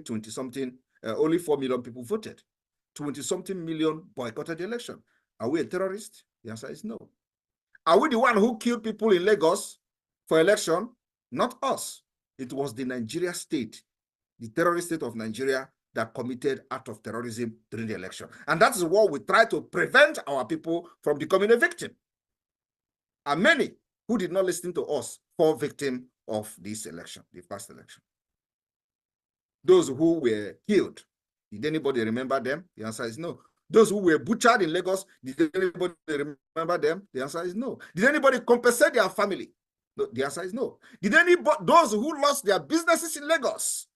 20-something, only 4 million people voted. 20-something million boycotted the election. Are we a terrorist? The answer is no. Are we the one who killed people in Lagos for election? Not us. It was the Nigeria state, the terrorist state of Nigeria, that committed act of terrorism during the election. And that is what we try to prevent our people from becoming a victim. And many who did not listen to us fall victim of this election, the past election. Those who were killed, did anybody remember them? The answer is no. Those who were butchered in Lagos, did anybody remember them? The answer is no. Did anybody compensate their family? No, the answer is no. Did anybody, those who lost their businesses in Lagos,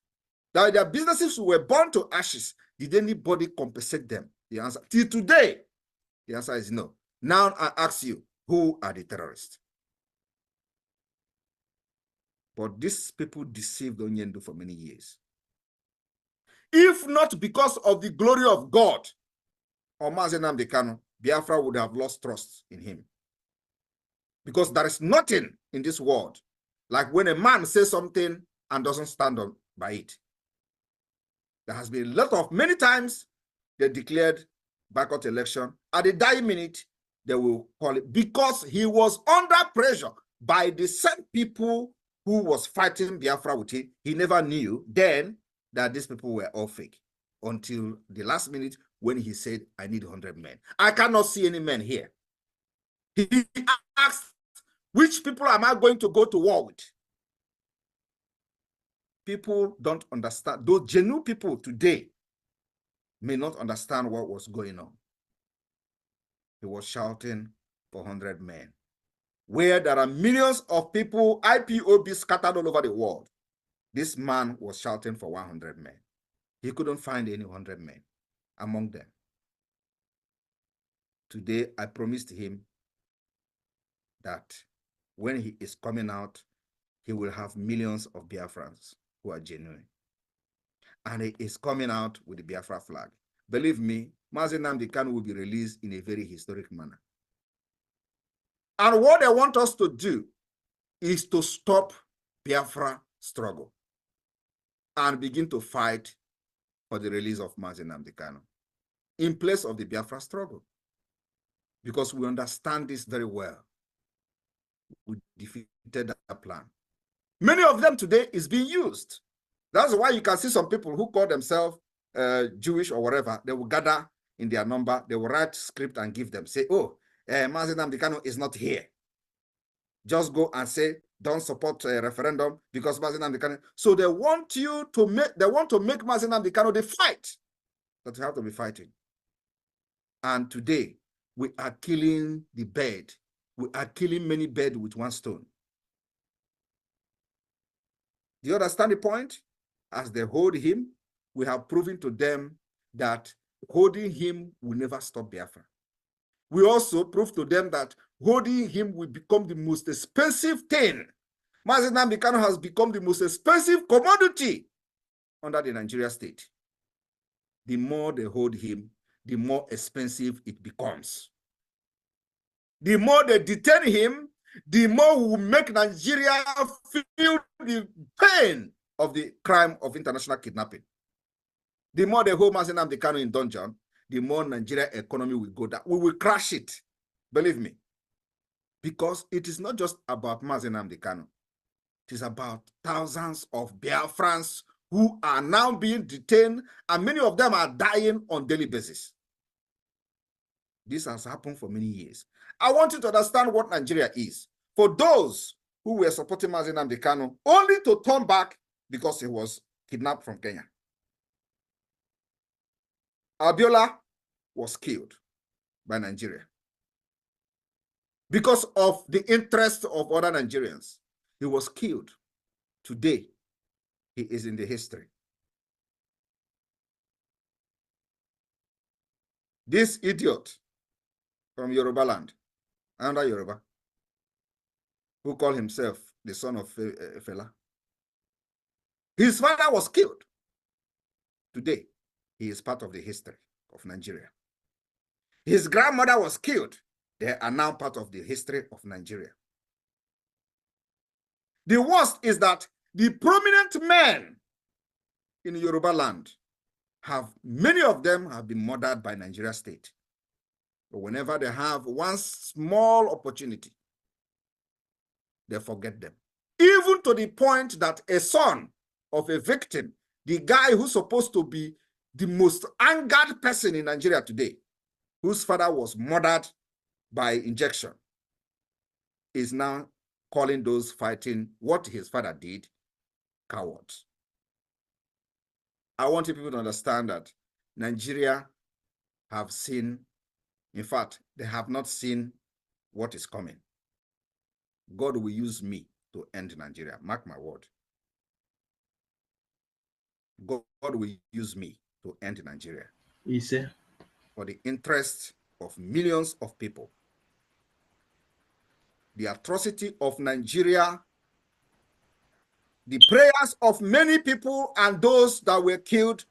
that their businesses were burned to ashes, did anybody compensate them? The answer, till today, the answer is no. Now I ask you, who are the terrorists? But these people deceived Onyendu for many years. If not because of the glory of God, or Mazi Nnamdi Kanu, Biafra would have lost trust in him. Because there is nothing in this world like when a man says something and doesn't stand on by it. There has been many times they declared boycott election. At the dying minute, they will call it because he was under pressure by the same people who was fighting Biafra with him. He never knew then that these people were all fake until the last minute when he said, I need 100 men. I cannot see any men here. He asked, which people am I going to go to war with? People don't understand. Those genuine people today may not understand what was going on. He was shouting for 100 men. Where there are millions of people, IPOB scattered all over the world, this man was shouting for 100 men. He couldn't find any 100 men among them. Today, I promised him that when he is coming out, he will have millions of Biafrans who are genuine. And he is coming out with the Biafra flag. Believe me, Mazi Nnamdi Kanu will be released in a very historic manner. And what they want us to do is to stop Biafra struggle and begin to fight for the release of Mazi Nnamdi Kanu in place of the Biafra struggle. Because we understand this very well. We defeated that plan. Many of them today is being used. That's why you can see some people who call themselves Jewish or whatever, they will gather in their number, they will write script and give them, say, oh, Mazi Nnamdi Kanu is not here. Just go and say, don't support a referendum because Mazi Nnamdi Kanu. So they want you to make, Mazi Nnamdi Kanu the fight that you have to be fighting. And today, we are killing the bird. We are killing many birds with one stone. Do you understand the point? As they hold him, we have proven to them that holding him will never stop Biafra. We also prove to them that holding him will become the most expensive thing. Mazi Nnamdi Kanu has become the most expensive commodity under the Nigeria state. The more they hold him, the more expensive it becomes. The more they detain him, the more we will make Nigeria feel the pain of the crime of international kidnapping. The more they hold Mazi Nnamdi Kanu in dungeon, the more Nigeria economy will go down. We will crash it, believe me. Because it is not just about Mazi Nnamdi Kanu. It is about thousands of Biafrans who are now being detained, and many of them are dying on a daily basis. This has happened for many years. I want you to understand what Nigeria is. For those who were supporting Mazi Nnamdi Kanu, only to turn back because he was kidnapped from Kenya. Abiola was killed by Nigeria. Because of the interest of other Nigerians, he was killed. Today, he is in the history. This idiot from Yoruba land, under Yoruba, who called himself the son of Fela. His father was killed. Today, he is part of the history of Nigeria. His grandmother was killed. They are now part of the history of Nigeria. The worst is that the prominent men in Yoruba land many of them have been murdered by Nigeria state. But whenever they have one small opportunity, they forget them. Even to the point that a son of a victim, the guy who's supposed to be the most angered person in Nigeria today, whose father was murdered by injection, is now calling those fighting what his father did cowards. I want people to understand that Nigeria have seen, in fact, they have not seen what is coming. God will use me to end Nigeria. Mark my word. God will use me to end Nigeria. Yes, sir. For the interest of millions of people. The atrocity of Nigeria, the prayers of many people and those that were killed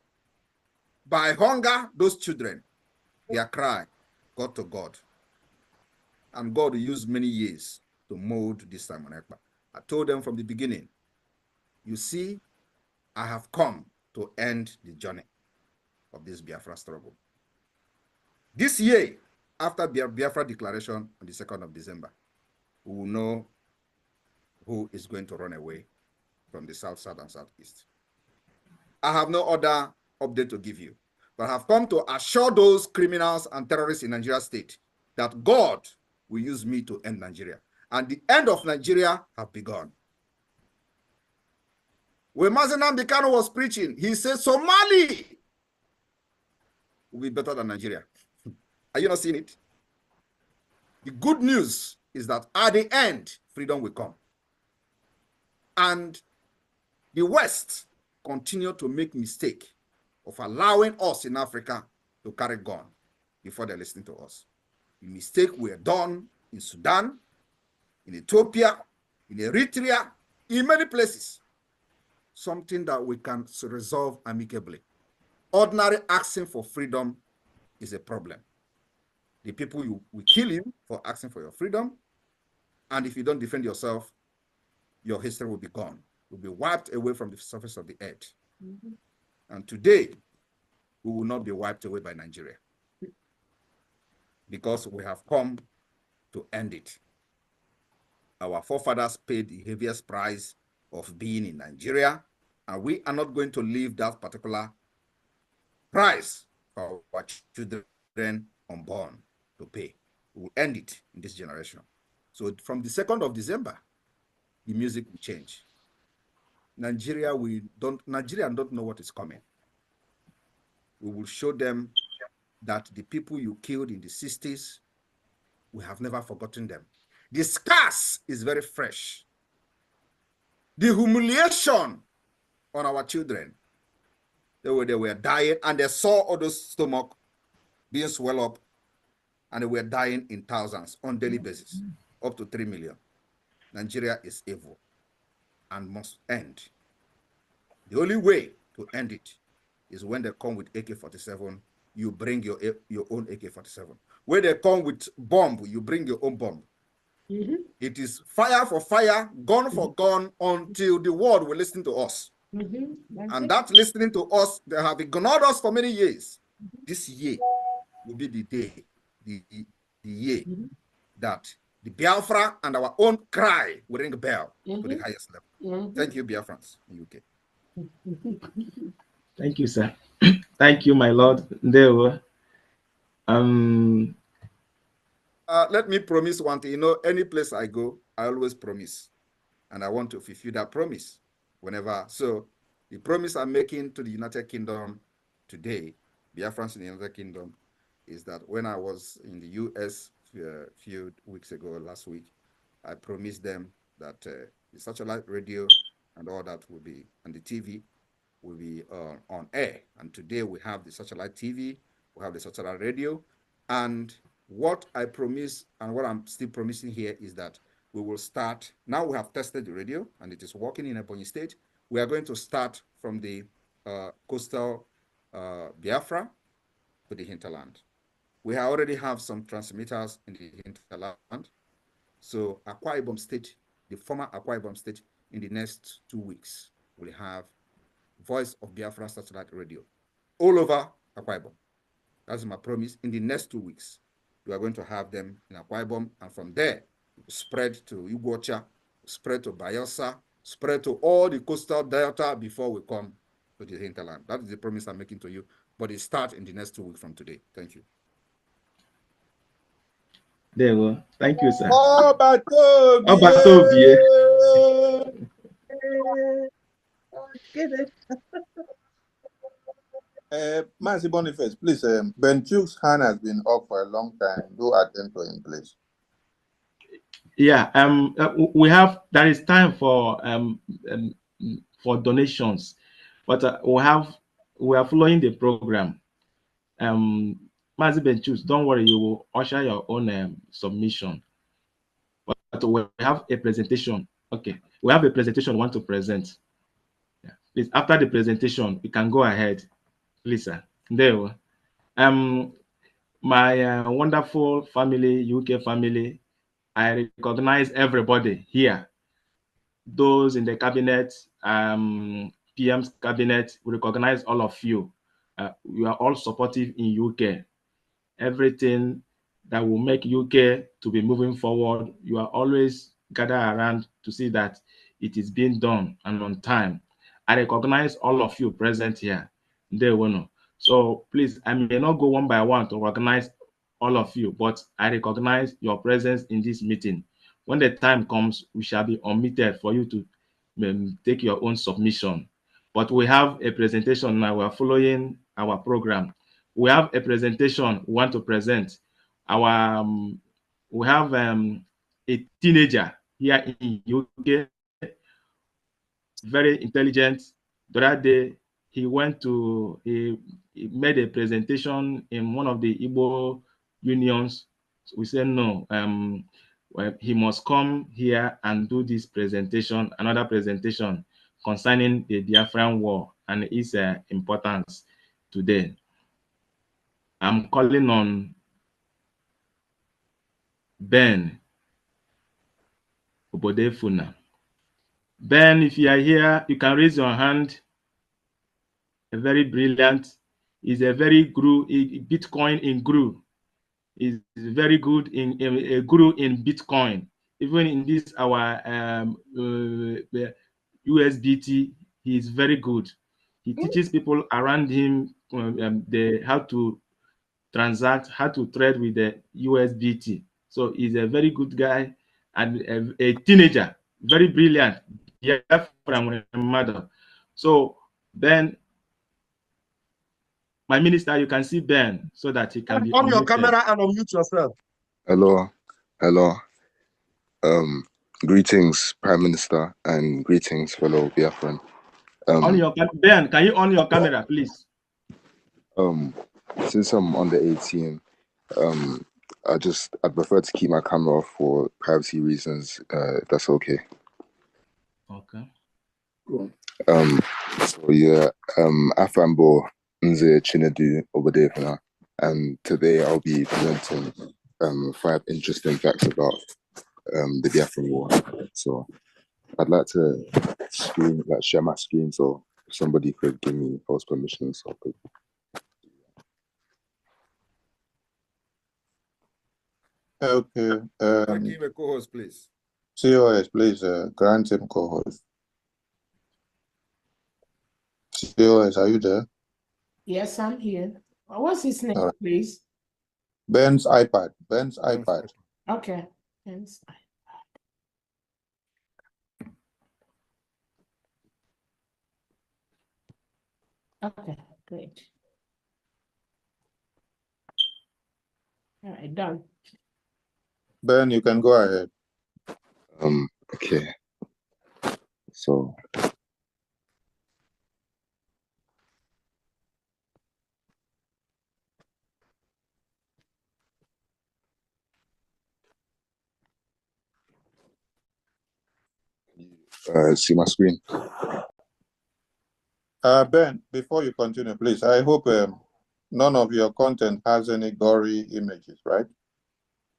by hunger, those children, their cry got to God. And God used many years to mold this time on Ekpa. I told them from the beginning, you see, I have come to end the journey of this Biafra struggle. This year, after Biafra declaration on the 2nd of December, we will know who is going to run away from the south, south, and southeast. I have no other update to give you, but I have come to assure those criminals and terrorists in Nigeria state that God will use me to end Nigeria. And the end of Nigeria have begun. When Mazen Nnamdi Kanu was preaching, he said Somali will be better than Nigeria. Are you not seeing it? The good news is that at the end, freedom will come. And the West continue to make mistake of allowing us in Africa to carry gun before they're listening to us. The mistake were done in Sudan, in Ethiopia, in Eritrea, in many places. Something that we can resolve amicably. Ordinary asking for freedom is a problem. The people will kill you for asking for your freedom. And if you don't defend yourself, your history will be gone, will be wiped away from the surface of the earth. Mm-hmm. And today, we will not be wiped away by Nigeria because we have come to end it. Our forefathers paid the heaviest price of being in Nigeria, and we are not going to leave that particular price for our children unborn to pay. We will end it in this generation. So from the 2nd of December, the music will change. Nigerians don't know what is coming. We will show them that the people you killed in the 60s, we have never forgotten them. The scars is very fresh. The humiliation on our children, they were dying, and they saw all those stomach being swelled up, and they were dying in thousands on daily basis, up to 3 million. Nigeria is evil and must end. The only way to end it is when they come with AK-47, you bring your own AK-47. When they come with bomb, you bring your own bomb. Mm-hmm. It is fire for fire, gun for gun, until the world will listen to us. Mm-hmm. And that listening to us, they have ignored us for many years. Mm-hmm. This year will be the day, the year that the Biafra and our own cry will ring a bell to the highest level. Thank you, Biafrans in UK. Thank you, sir. Thank you, my lord. Ndewo. Let me promise one thing. You know, any place I go, I always promise. And I want to fulfill that promise whenever. So the promise I'm making to the United Kingdom today, Biafrans in the United Kingdom, is that when I was in the US a few weeks ago, last week, I promised them that the satellite radio and all that will be, and the TV will be on air. And today we have the satellite TV, we have the satellite radio. And what I promise and what I'm still promising here is that we will start. Now we have tested the radio and it is working in Ebonyi State. We are going to start from the coastal Biafra to the hinterland. We already have some transmitters in the hinterland. So Akwa Ibom State, the former Akwa Ibom State, in the next 2 weeks, will have Voice of Biafra Satellite Radio all over Akwa Ibom. That's my promise. In the next 2 weeks, we are going to have them in Akwa Ibom, and from there, spread to Iguacha, spread to Bayelsa, spread to all the coastal delta before we come to the hinterland. That is the promise I'm making to you. But it starts in the next 2 weeks from today. Thank you. There we go. Thank you, sir. Obatobie. Mazi Boniface, please, Ben Chuck's hand has been up for a long time. Do attend to him, please. Yeah, we have, there is time for donations, but we are following the program. Mazi Benchus, don't worry, you will usher your own submission. But we have a presentation. Okay, we have a presentation we want to present. Yeah. Please, after the presentation, you can go ahead. Please, sir. There. My wonderful family, UK family, I recognize everybody here. Those in the cabinet, PM's cabinet, we recognize all of you. You are all supportive in UK. Everything that will make UK to be moving forward, you are always gather around to see that it is being done and on time. I recognize all of you present here. So please, I may not go one by one to recognize all of you, but I recognize your presence in this meeting. When the time comes, we shall be omitted for you to take your own submission. But we have a presentation now. We are following our program. We have a presentation we want to present. We have a teenager here in UK, very intelligent. The other day, he made a presentation in one of the Igbo unions. So we said no, well, he must come here and do this presentation, another presentation concerning the Biafran War and its importance today. I'm calling on Ben Obodefuna. Ben, if you are here, you can raise your hand. A very brilliant. Is a very guru. Bitcoin in guru. Is very good in a guru in Bitcoin. Even in this our USDT, he is very good. He teaches people around him how to transact, how to trade with the USDT. So he's a very good guy and a teenager, very brilliant. Yeah, from mother. So Ben, my minister, you can see Ben so that he can be on your unmuted. camera and unmute yourself. Hello. Greetings, Prime Minister, and greetings, fellow Biafran. Ben, can you on your camera, please? Since I'm under 18, I'd prefer to keep my camera off for privacy reasons, if that's okay. Okay. Cool. So yeah, Afambo Nze Chinedu over there for now. And today I'll be presenting 5 interesting facts about the Biafran War. So I'd like to share my screen, so if somebody could give me host permission, so I could. Okay. Give a co-host, please. COS, please grant him co-host. COS, are you there? Yes, I'm here. What's his name, right, please? Ben's iPad. Ben's iPad. Okay. Ben's iPad. Okay, great. All right, done. Ben, you can go ahead. Okay. So. See my screen? Ben, before you continue, please, I hope none of your content has any gory images, right?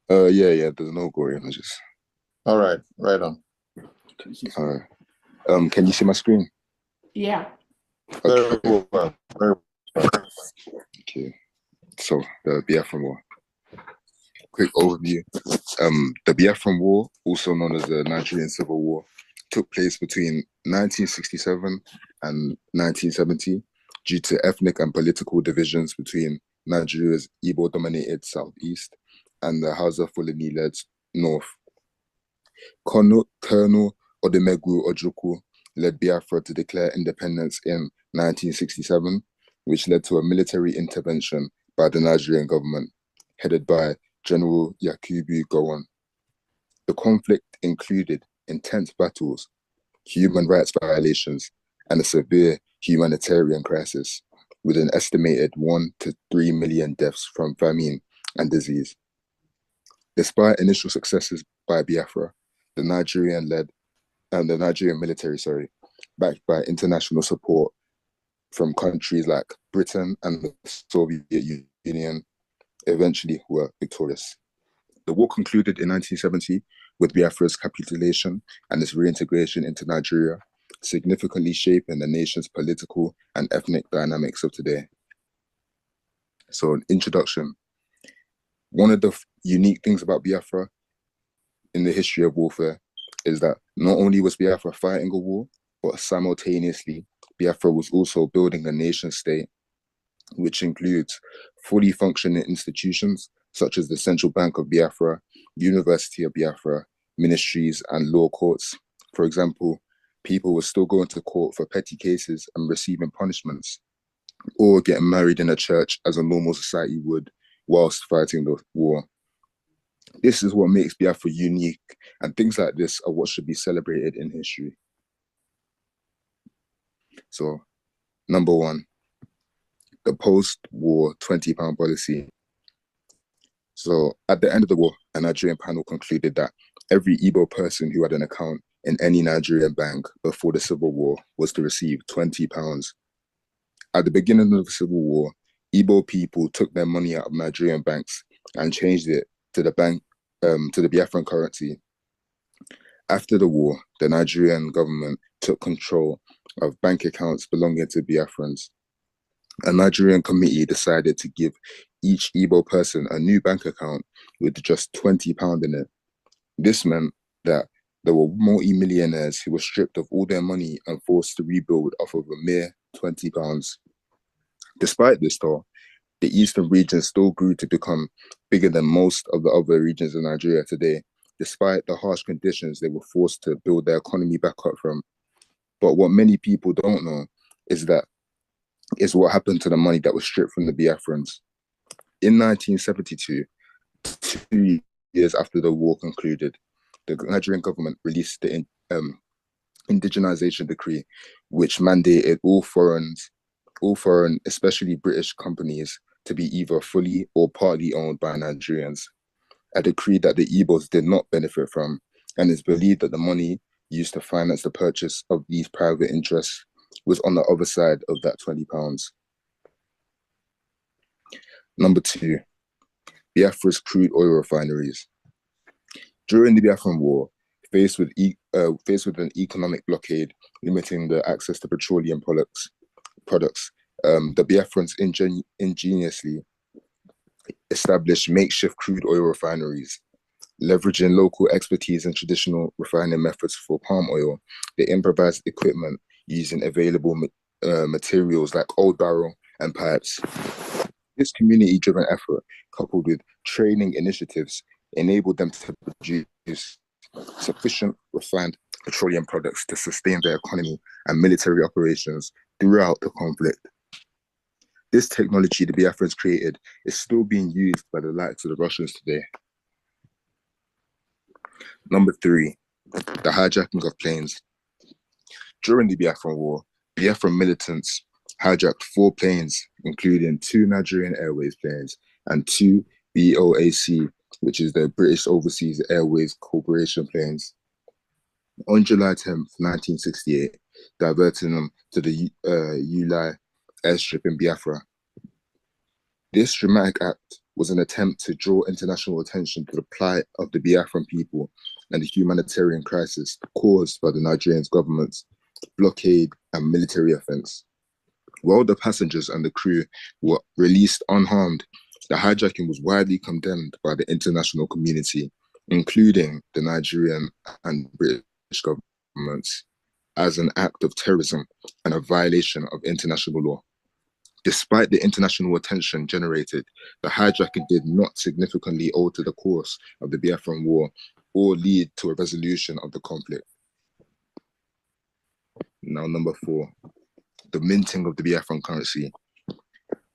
Yeah, there's no gory images. All right, right on. All right. Can you see my screen? Yeah. Very well. Very well. Okay. So the Biafran War. Quick overview. The Biafran War, also known as the Nigerian Civil War, took place between 1967 and 1970 due to ethnic and political divisions between Nigeria's Igbo-dominated southeast and the Hausa Fulani-led north. Colonel Odemegwu Ojukwu led Biafra to declare independence in 1967, which led to a military intervention by the Nigerian government, headed by General Yakubu Gowon. The conflict included intense battles, human rights violations, and a severe humanitarian crisis, with an estimated 1 to 3 million deaths from famine and disease. Despite initial successes by Biafra, the Nigerian military, backed by international support from countries like Britain and the Soviet Union, eventually were victorious. The war concluded in 1970 with Biafra's capitulation and its reintegration into Nigeria, significantly shaping the nation's political and ethnic dynamics of today. So, an introduction. One of the unique things about Biafra in the history of warfare is that not only was Biafra fighting a war, but simultaneously, Biafra was also building a nation state, which includes fully functioning institutions such as the Central Bank of Biafra, University of Biafra, ministries, and law courts. For example, people were still going to court for petty cases and receiving punishments, or getting married in a church as a normal society would whilst fighting the war. This is what makes Biafra unique, and things like this are what should be celebrated in history. So, number one, the post-war £20 policy. So at the end of the war, a Nigerian panel concluded that every Igbo person who had an account in any Nigerian bank before the Civil War was to receive £20. At the beginning of the Civil War, Igbo people took their money out of Nigerian banks and changed it to the Biafran currency. After the war, the Nigerian government took control of bank accounts belonging to Biafrans. A Nigerian committee decided to give each Igbo person a new bank account with just £20 in it. This meant that there were multi-millionaires who were stripped of all their money and forced to rebuild off of a mere £20. Despite this, though, the eastern region still grew to become bigger than most of the other regions in Nigeria today, despite the harsh conditions they were forced to build their economy back up from. But what many people don't know is what happened to the money that was stripped from the Biafrans. In 1972, 2 years after the war concluded, the Nigerian government released the indigenization decree, which mandated all foreign, especially British companies, to be either fully or partly owned by Nigerians. A decree that the Igbos did not benefit from, and it's believed that the money used to finance the purchase of these private interests was on the other side of that £20. Number two, Biafra's crude oil refineries. During the Biafran War, faced with an economic blockade limiting the access to petroleum products, the Biafrans ingeniously established makeshift crude oil refineries. Leveraging local expertise and traditional refining methods for palm oil, they improvised equipment using available materials like old barrel and pipes. This community-driven effort, coupled with training initiatives, enabled them to produce sufficient refined petroleum products to sustain their economy and military operations throughout the conflict. This technology the Biafrans created is still being used by the likes of the Russians today. Number three, the hijacking of planes. During the Biafran War, Biafran militants hijacked 4 planes, including 2 Nigerian Airways planes and 2 BOAC, which is the British Overseas Airways Corporation planes, on July 10th, 1968, diverting them to the Ulai airstrip in Biafra. This dramatic act was an attempt to draw international attention to the plight of the Biafran people and the humanitarian crisis caused by the Nigerian government's blockade and military offense. While the passengers and the crew were released unharmed, the hijacking was widely condemned by the international community, including the Nigerian and British governments, as an act of terrorism and a violation of international law. Despite the international attention generated, the hijacking did not significantly alter the course of the Biafran War or lead to a resolution of the conflict. Now, number 4, the minting of the Biafran currency.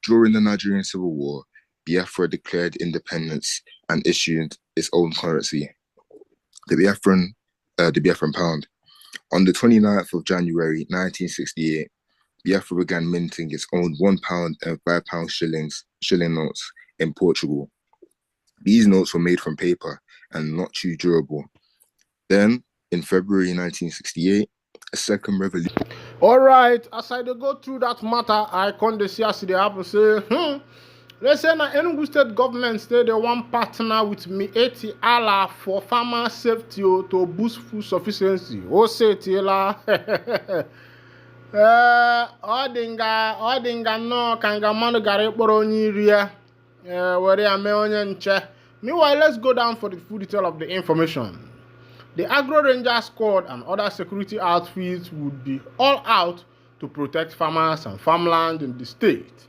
During the Nigerian Civil War, Biafra declared independence and issued its own currency, the Biafran pound. On the 29th of January 1968, Biafra began minting its own £1 and £5 shilling notes in Portugal. These notes were made from paper and not too durable. Then, in February 1968, a second revolution. All right, as I go through that matter, I come to see as they happen say, let's say na Enugu state government say they want partner with me 80 Allah for farmer safety to boost food sufficiency. O say tila. Odinga no kanga manu gare kporo onye iri ya were ame onye nche. Meanwhile, let's go down for the full detail of the information. The Agro Ranger Squad and other security outfits would be all out to protect farmers and farmland in the state.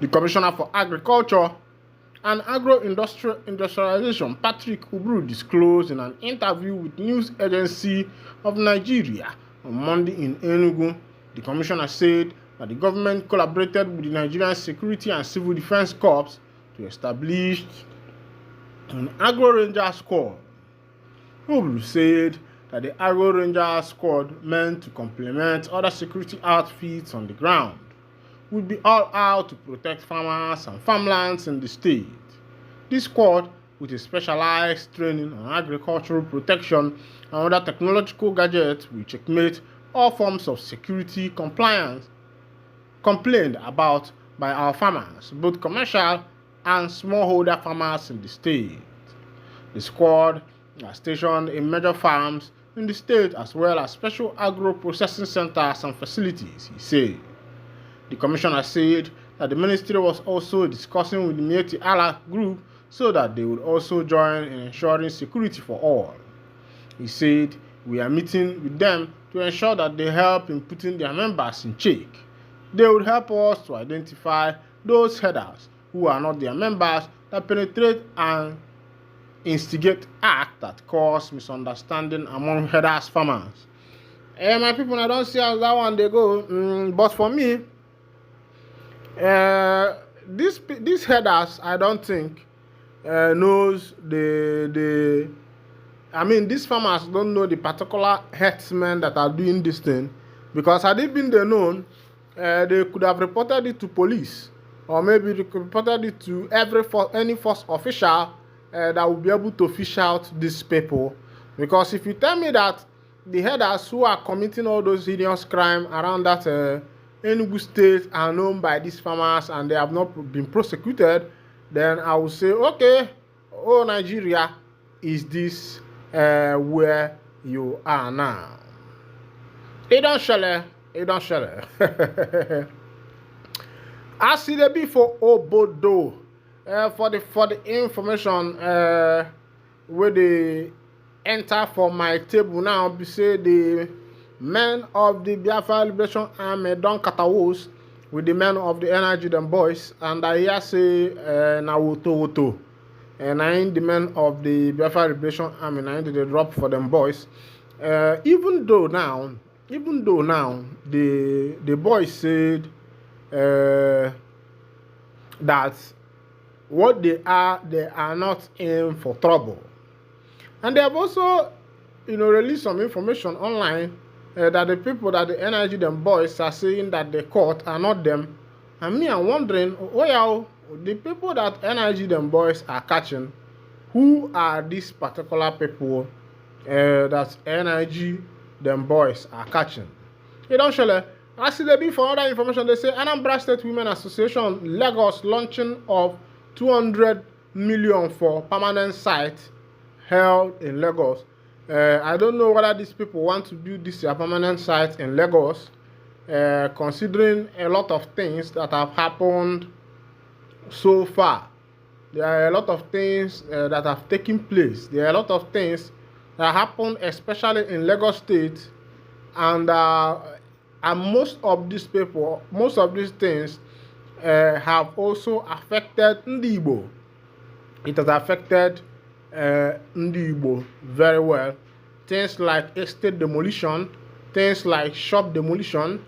The Commissioner for Agriculture and Agro-Industrialization, Patrick Uburu, disclosed in an interview with News Agency of Nigeria on Monday in Enugu. The Commissioner said that the government collaborated with the Nigerian Security and Civil Defense Corps to establish an Agro Ranger Squad. Uburu said that the Agro Ranger Squad, meant to complement other security outfits on the ground, would be all out to protect farmers and farmlands in the state. This squad, with a specialized training on agricultural protection and other technological gadgets, will checkmate all forms of security compliance complained about by our farmers, both commercial and smallholder farmers in the state. The squad are stationed in major farms in the state as well as special agro-processing centers and facilities, he said. The commissioner said that the ministry was also discussing with the Mieti Allah group so that they would also join in ensuring security for all. He said, we are meeting with them to ensure that they help in putting their members in check. They would help us to identify those headers who are not their members that penetrate and instigate acts that cause misunderstanding among headers farmers. My people, I don't see how that one they go. But for me, these headers, I don't think knows these farmers don't know the particular herdsmen that are doing this thing, because had it been they known, they could have reported it to police, or maybe they could reported it to any force official that will be able to fish out these people. Because if you tell me that the headers who are committing all those heinous crimes around that Enugu state are known by these farmers and they have not been prosecuted, then I will say, okay, oh Nigeria, is this where you are now? It don't share. I see the be for Obodo. For the information where they enter for my table now, be say the men of the Biafra Liberation Army don katawos with the men of the Energy Them Boys, and I hear say na woto and I ain't the men of the Biafra Liberation Army, na ain't they drop for them boys. Even though now the boys said that what they are not in for trouble. And they have also, released some information online that the people that the Energy Them Boys are saying that they caught are not them. And me, I'm wondering, the people that Energy Them Boys are catching, who are these particular people that Energy Them Boys are catching? You don't show. I see the for other information. They say Anambra State Women Association Lagos launching of 200 million for permanent site held in Lagos. I don't know whether these people want to build this permanent site in Lagos considering a lot of things that have happened so far. There are a lot of things that have taken place. There are a lot of things that happened, especially in Lagos State, and most of these people, most of these things have also affected Ndi Igbo. It has affected Ndi Igbo very well. Things like estate demolition, things like shop demolition,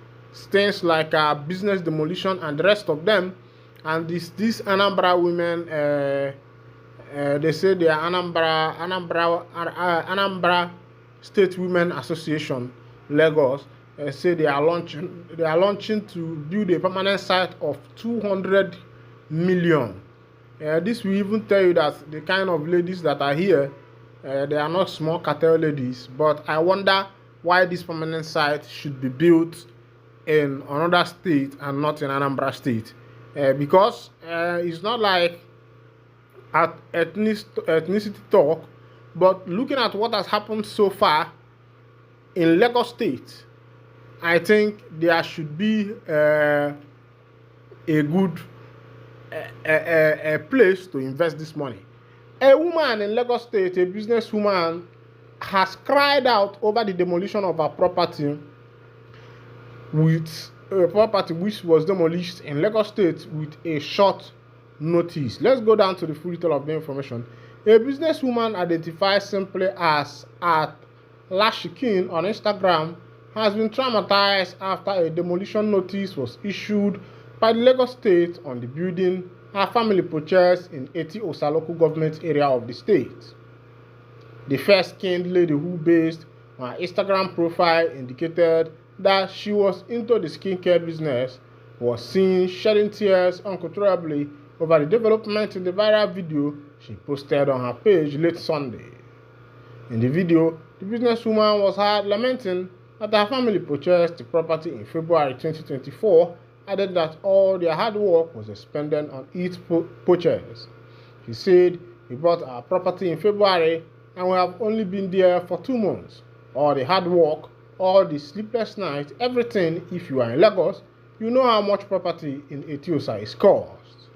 things like business demolition, and the rest of them. And these Anambra women, they say they are Anambra State Women Association, Lagos. Say they are launching to build a permanent site of 200 million. This will even tell you that the kind of ladies that are here, they are not small cartel ladies. But I wonder why this permanent site should be built in another state and not in Anambra State. Because it's not like at ethnicity talk, but looking at what has happened so far in Lagos State, I think there should be a good a place to invest this money. A woman in Lagos State, a businesswoman, has cried out over the demolition of her property, with a property which was demolished in Lagos State with a short notice. Let's go down to the full detail of the information. A businesswoman identified simply as at Lashikin on Instagram has been traumatized after a demolition notice was issued by the Lagos State on the building her family purchased in Eti-Osa local government area of the state. The fair-skinned lady who based on her Instagram profile indicated that she was into the skincare business was seen shedding tears uncontrollably over the development in the viral video she posted on her page late Sunday. In the video, the businesswoman was heard lamenting that her family purchased the property in February 2024, added that all their hard work was expended on its purchase. She said, "We bought our property in February and we have only been there for 2 months. All the hard work, all the sleepless nights, everything. If you are in Lagos, you know how much property in Eti-Osa is cost.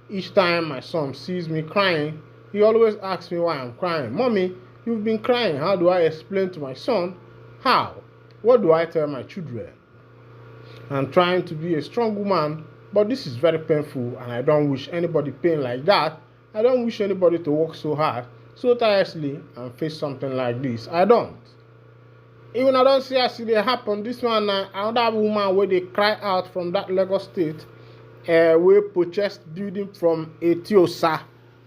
Each time my son sees me crying, he always asks me why I'm crying. Mommy, you've been crying. How do I explain to my son? How? What do I tell my children? I'm trying to be a strong woman, but this is very painful and I don't wish anybody pain like that. I don't wish anybody to work so hard, so tirelessly and face something like this. I don't. Even I don't see as it happen. This one, another woman where they cry out from that Lagos State, we purchased building from Eti-Osa.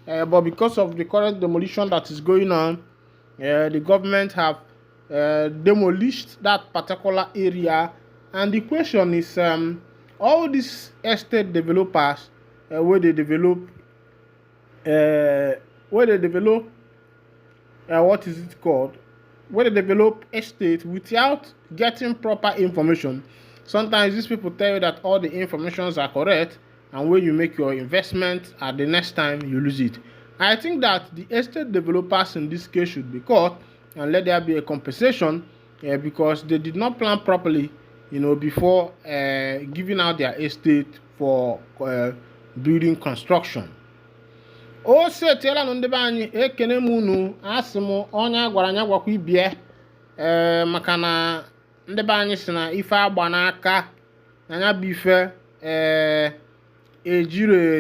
But because of the current demolition that is going on, the government have demolished that particular area. And the question is, all these estate developers, where they develop, what is it called? Where they develop estate without getting proper information. Sometimes these people tell you that all the informations are correct, and when you make your investment, at the next time you lose it. I think that the estate developers in this case should be caught and let there be a compensation because they did not plan properly, before giving out their estate for building construction. O setiela na ndebe anyị ekene m unu asị m onye agwara anya gwakwa ibie maka na ndebe anyị si na ife agba n'aka anya bụ ife ejiri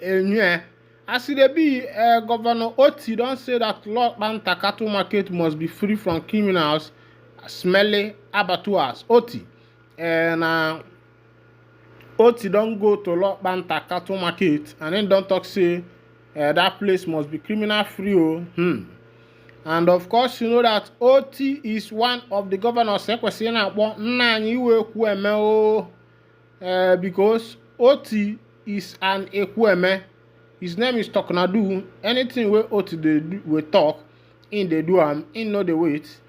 enyo as e dey be Governor Oti don say that Lokpanta cattle market must be free from criminals smelly abattoirs. Oti na Oti don go to Lokpanta cattle market and then don talk say that place must be criminal free. And of course, you know that Oti is one of the governors because Oti is an Ekweme. His name is Toknadu. Anything where Oti they do, we talk, in they do in no the wait.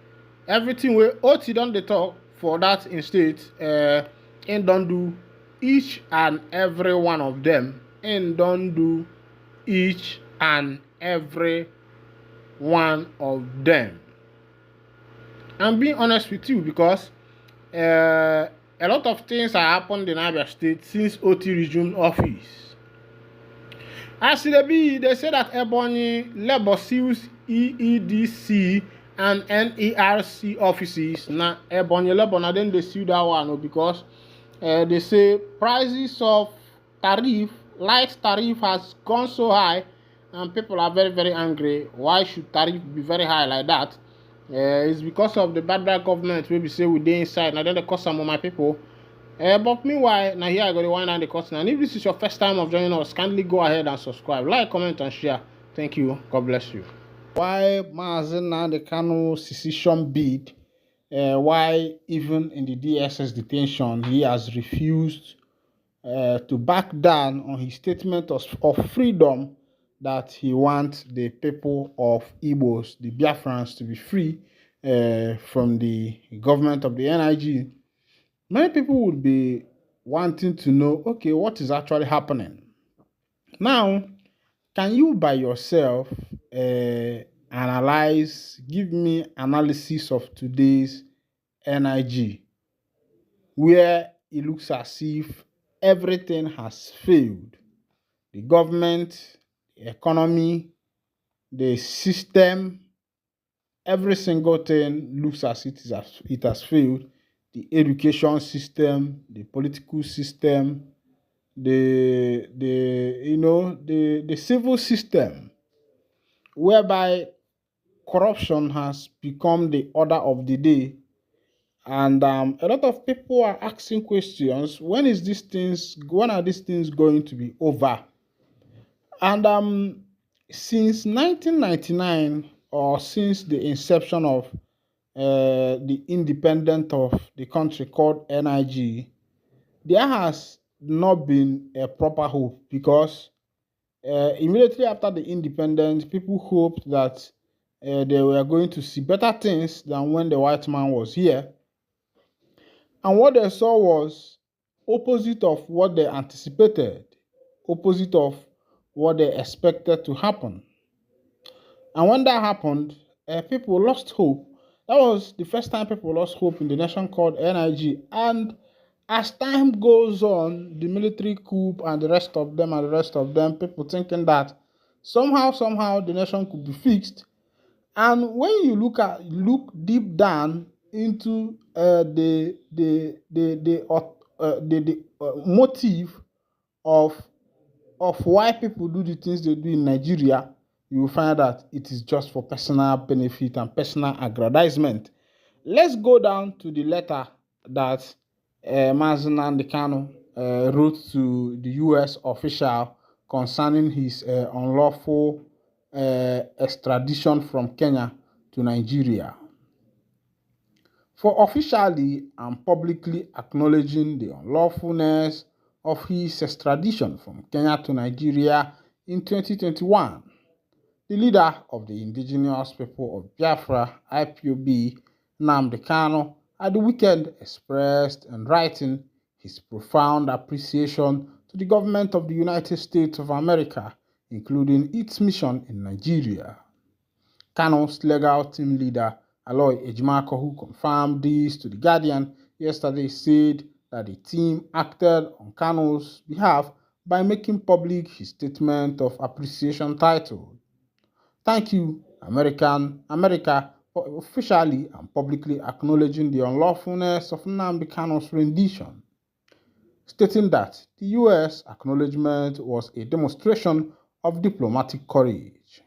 Everything where Oti don't they talk for that instead, and don't do each and every one of them, and don't do each and every one of them. I'm being honest with you because a lot of things have happened in Abia State since OT resumed office. As it be, they say that Ebonyi Labour Seals EEDC and NERC offices. Now, Ebonyi Labour, now then they sue that one because they say prices of light tariff has gone so high and people are very, very angry. Why should tariff be very high like that? It's because of the bad government wey be say we dey inside. Now then they cost some of my people. But meanwhile, now here I go to wind down the curtain. And if this is your first time of joining us, kindly go ahead and subscribe, like, comment, and share. Thank you. God bless you. Why Mazen Nnamdi Kanu secession bid? Why even in the DSS detention he has refused to back down on his statement of freedom that he wants the people of Igbos, the Biafrans, to be free from the government of the NIG. Many people would be wanting to know, okay, what is actually happening? Now, can you by yourself give me analysis of today's NIG, where it looks as if everything has failed? The government, the economy, the system, every single thing looks as it has failed. The education system, the political system, the civil system, whereby corruption has become the order of the day. And a lot of people are asking questions, when are these things going to be over? And since 1999, or since the inception of the independence of the country called NIG, there has not been a proper hope, because immediately after the independence, people hoped that they were going to see better things than when the white man was here. And what they saw was opposite of what they anticipated, opposite of what they expected to happen. And when that happened, people lost hope. That was the first time people lost hope in the nation called NIG. And as time goes on, the military coup and the rest of them, people thinking that somehow the nation could be fixed. And when you look deep down into the motive of why people do the things they do in Nigeria, you will find that it is just for personal benefit and personal aggrandizement. Let's go down to the letter that Mazen Nnamdi Kanu wrote to the U.S. official concerning his unlawful extradition from Kenya to Nigeria. For officially and publicly acknowledging the unlawfulness of his extradition from Kenya to Nigeria in 2021, the leader of the indigenous people of Biafra, IPOB, Nnamdi Kanu, at the weekend expressed in writing his profound appreciation to the government of the United States of America, including its mission in Nigeria. Kanu's legal team leader, Aloy Ejimako, who confirmed this to The Guardian yesterday, said that the team acted on Kanu's behalf by making public his statement of appreciation titled, "Thank you, America, for officially and publicly acknowledging the unlawfulness of Nnamdi Kanu's rendition," stating that the U.S. acknowledgement was a demonstration of diplomatic courage.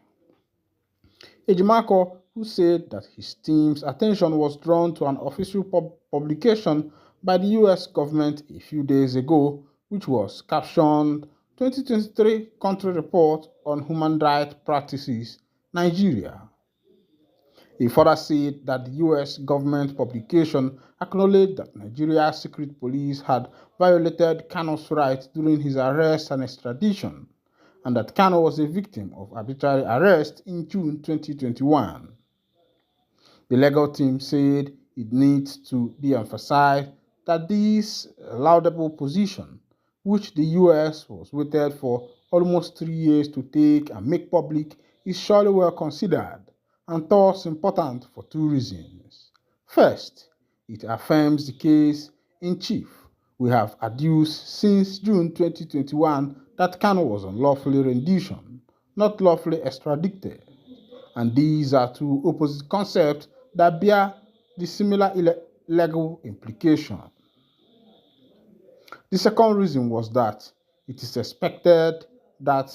Ejimako, who said that his team's attention was drawn to an official publication by the U.S. government a few days ago, which was captioned 2023 Country Report on Human Rights Practices, Nigeria. He further said that the U.S. government publication acknowledged that Nigeria's secret police had violated Kanu's rights during his arrest and extradition, and that Kanu was a victim of arbitrary arrest in June 2021. The legal team said it needs to be emphasized that this laudable position, which the U.S. was waited for almost 3 years to take and make public, is surely well considered and thus important for two reasons. First, it affirms the case commander-in-chief, we have adduced since June 2021 that Kanu was unlawfully rendition, not lawfully extradited. And these are two opposite concepts that bear dissimilar legal implications. The second reason was that it is expected that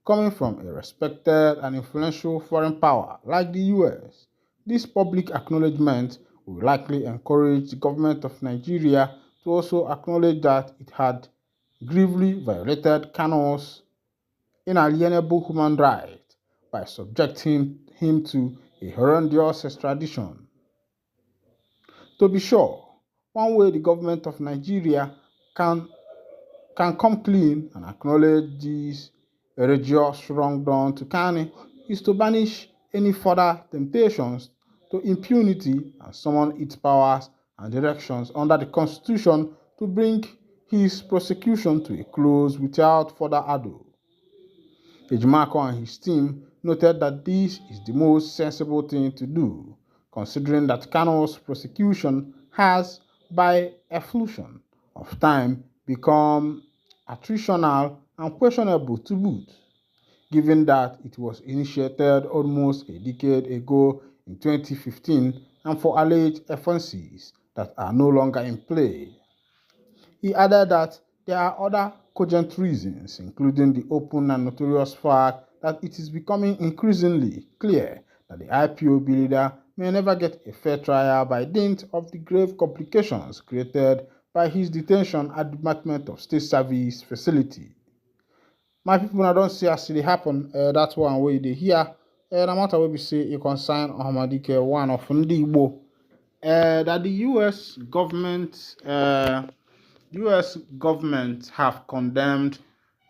coming from a respected and influential foreign power like the US, this public acknowledgement will likely encourage the government of Nigeria to also acknowledge that it had gravely violated Kanu's inalienable human rights by subjecting him to a horrendous extradition. To be sure, one way the government of Nigeria can come clean and acknowledge this egregious wrongdone to Kanu is to banish any further temptations to impunity and summon its powers and directions under the Constitution to bring his prosecution to a close without further ado. Ejimako and his team noted that this is the most sensible thing to do, considering that Kanu's prosecution has, by effluxion of time, become attritional and questionable to boot, given that it was initiated almost a decade ago in 2015 and for alleged offenses that are no longer in play. He added that there are other cogent reasons, including the open and notorious fact that it is becoming increasingly clear that the IPOB leader may never get a fair trial by dint of the grave complications created by his detention at the Department of State Service facility. My people now don't see as it happen. That's one way they hear. No matter what we say, you consign Ahmadike, one of Ndibo, that the U.S. government have condemned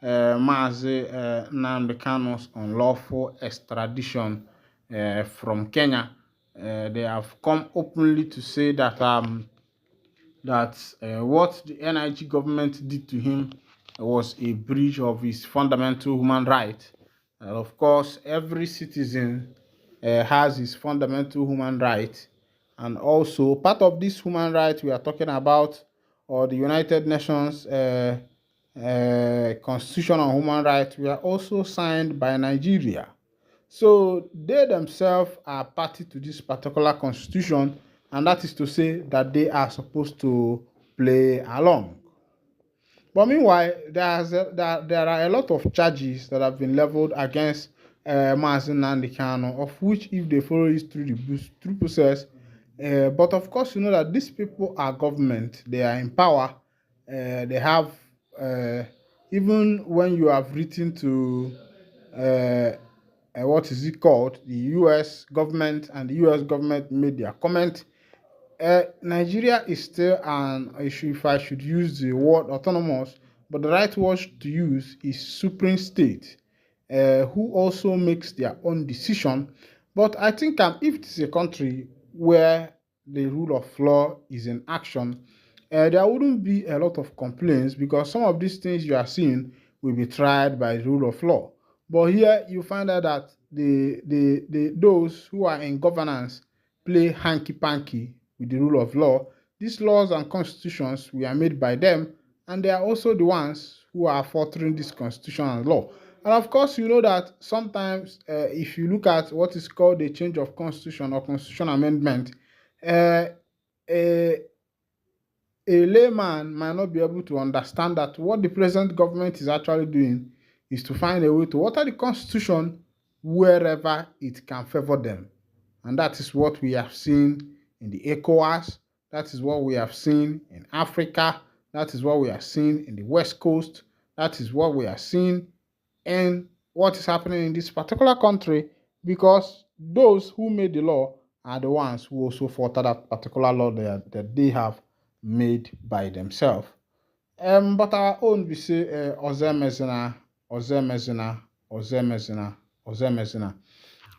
Mazi Nnamdi Kanu's unlawful extradition from Kenya. They have come openly to say that what the NIG government did to him was a breach of his fundamental human right. Of course, every citizen has his fundamental human right, and also part of this human right we are talking about, or the United Nations Constitution on Human Rights, were also signed by Nigeria. So they themselves are party to this particular constitution, and that is to say that they are supposed to play along. But meanwhile, there are a lot of charges that have been leveled against Mazi Nnamdi Kanu, of which, if they follow it through the process, but of course, you know that these people are government, they are in power, they have, even when you have written to, what is it called, the US government, and the US government made their comment, Nigeria is still an issue, if I should use the word autonomous, but the right word to use is supreme state, who also makes their own decision. But I think if it is a country where the rule of law is in action, there wouldn't be a lot of complaints, because some of these things you are seeing will be tried by the rule of law. But here you find out that those who are in governance play hanky-panky with the rule of law. These laws and constitutions were made by them, and they are also the ones who are furthering this constitution and law. And of course, you know that sometimes if you look at what is called a change of constitution or constitution amendment, a layman might not be able to understand that what the present government is actually doing is to find a way to alter the constitution wherever it can favor them. And that is what we have seen in the ECOWAS, that is what we have seen in Africa, that is what we are seeing in the West Coast, that is what we are seeing in what is happening in this particular country, because those who made the law are the ones who also further that particular law that they have made by themselves. But our own, we say, Ozemezina.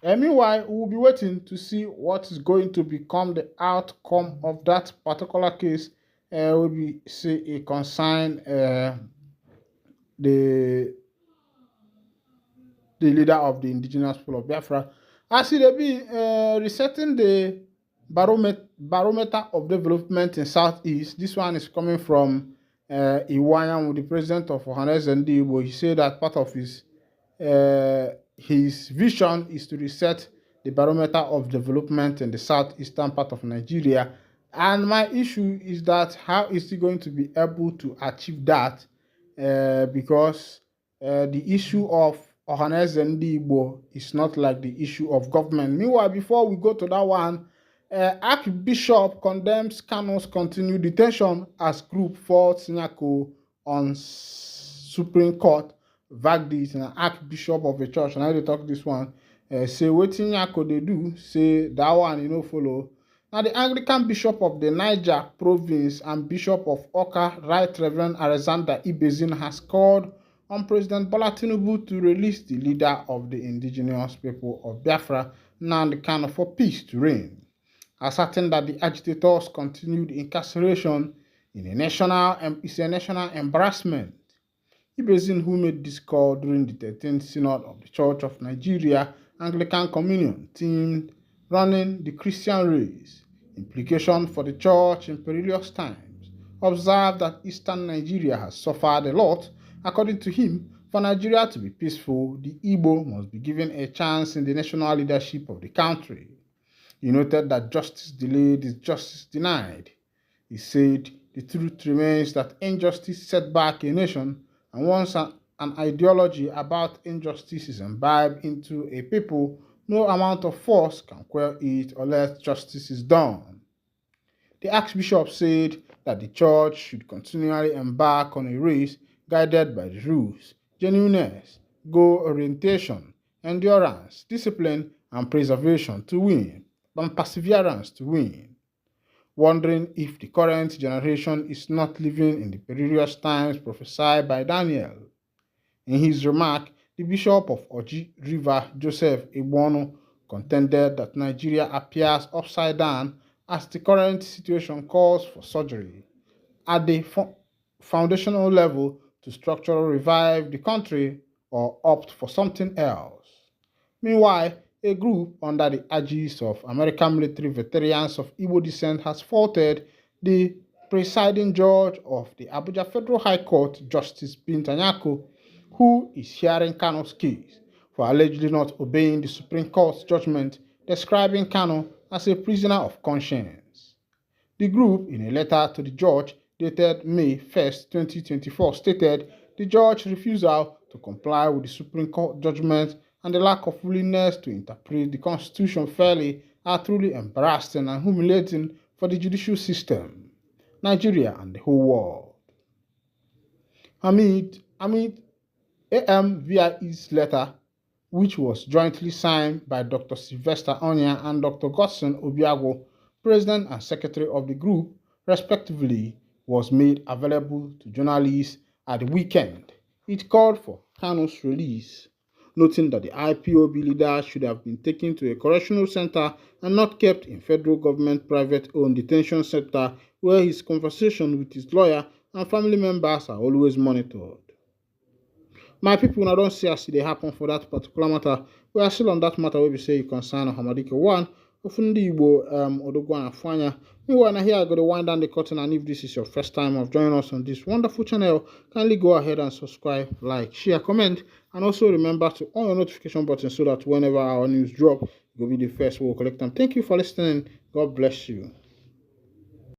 Meanwhile, we'll be waiting to see what is going to become the outcome of that particular case. Will be say it concern the leader of the indigenous people of Biafra, as it be resetting the barometer of development in Southeast. This one is coming from Iwanyam, the president of Ohanes Ndigbo. He said that part of his vision is to reset the barometer of development in the southeastern part of Nigeria. And my issue is that how is he going to be able to achieve that? Because the issue of Ohanes Ndigbo is not like the issue of government. Meanwhile, before we go to that one, Archbishop condemns Kano's continued detention as group fought Sinyako on Supreme Court verdict. And Archbishop of the church, and I dey talk this one, say wetin Nyako dey do, say that one follow. Now the Anglican Bishop of the Niger Province and Bishop of Oka, Right Reverend Alexander Ibezin, has called on President Bola Tinubu to release the leader of the indigenous people of Biafra, Nnamdi Kanu, for peace to reign, asserting that the agitators' continued incarceration is a national embarrassment. Ibezin, who made this call during the 13th Synod of the Church of Nigeria Anglican Communion, themed Running the Christian Race, Implication for the Church in Perilous Times, observed that Eastern Nigeria has suffered a lot. According to him, for Nigeria to be peaceful, the Igbo must be given a chance in the national leadership of the country. He noted that justice delayed is justice denied. He said the truth remains that injustice set back a nation, and once an ideology about injustice is imbibed into a people, no amount of force can quell it unless justice is done. The Archbishop said that the church should continually embark on a race guided by the rules, genuineness, goal orientation, endurance, discipline, and preservation to win, and perseverance to win. Wondering if the current generation is not living in the perilous times prophesied by Daniel. In his remark, the Bishop of Oji River, Joseph Egbono, contended that Nigeria appears upside down as the current situation calls for surgery at the foundational level to structurally revive the country or opt for something else. Meanwhile, a group under the aegis of American military veterans of Igbo descent has faulted the presiding judge of the Abuja Federal High Court, Justice Binta Nyako, who is hearing Kano's case, for allegedly not obeying the Supreme Court's judgment describing Kano as a prisoner of conscience. The group, in a letter to the judge dated May 1, 2024, stated the judge's refusal to comply with the Supreme Court judgment and the lack of willingness to interpret the Constitution fairly are truly embarrassing and humiliating for the judicial system, Nigeria, and the whole world. Amid AMVIE's letter, which was jointly signed by Dr. Sylvester Onya and Dr. Godson Obiago, President and Secretary of the group, respectively, was made available to journalists at the weekend. It called for Kano's release, noting that the IPOB leader should have been taken to a correctional center and not kept in federal government private-owned detention center where his conversation with his lawyer and family members are always monitored. My people, now don't see as they happen for that particular matter. We are still on that matter where we say you concern Hamadike 1, Ofundi Igbo, Odogwana Fanya. Meanwhile, here I got to wind down the curtain, and if this is your first time of joining us on this wonderful channel, kindly go ahead and subscribe, like, share, comment, and also remember to on your notification button so that whenever our news drop, you'll be the first we'll collect them. Thank you for listening. God bless you.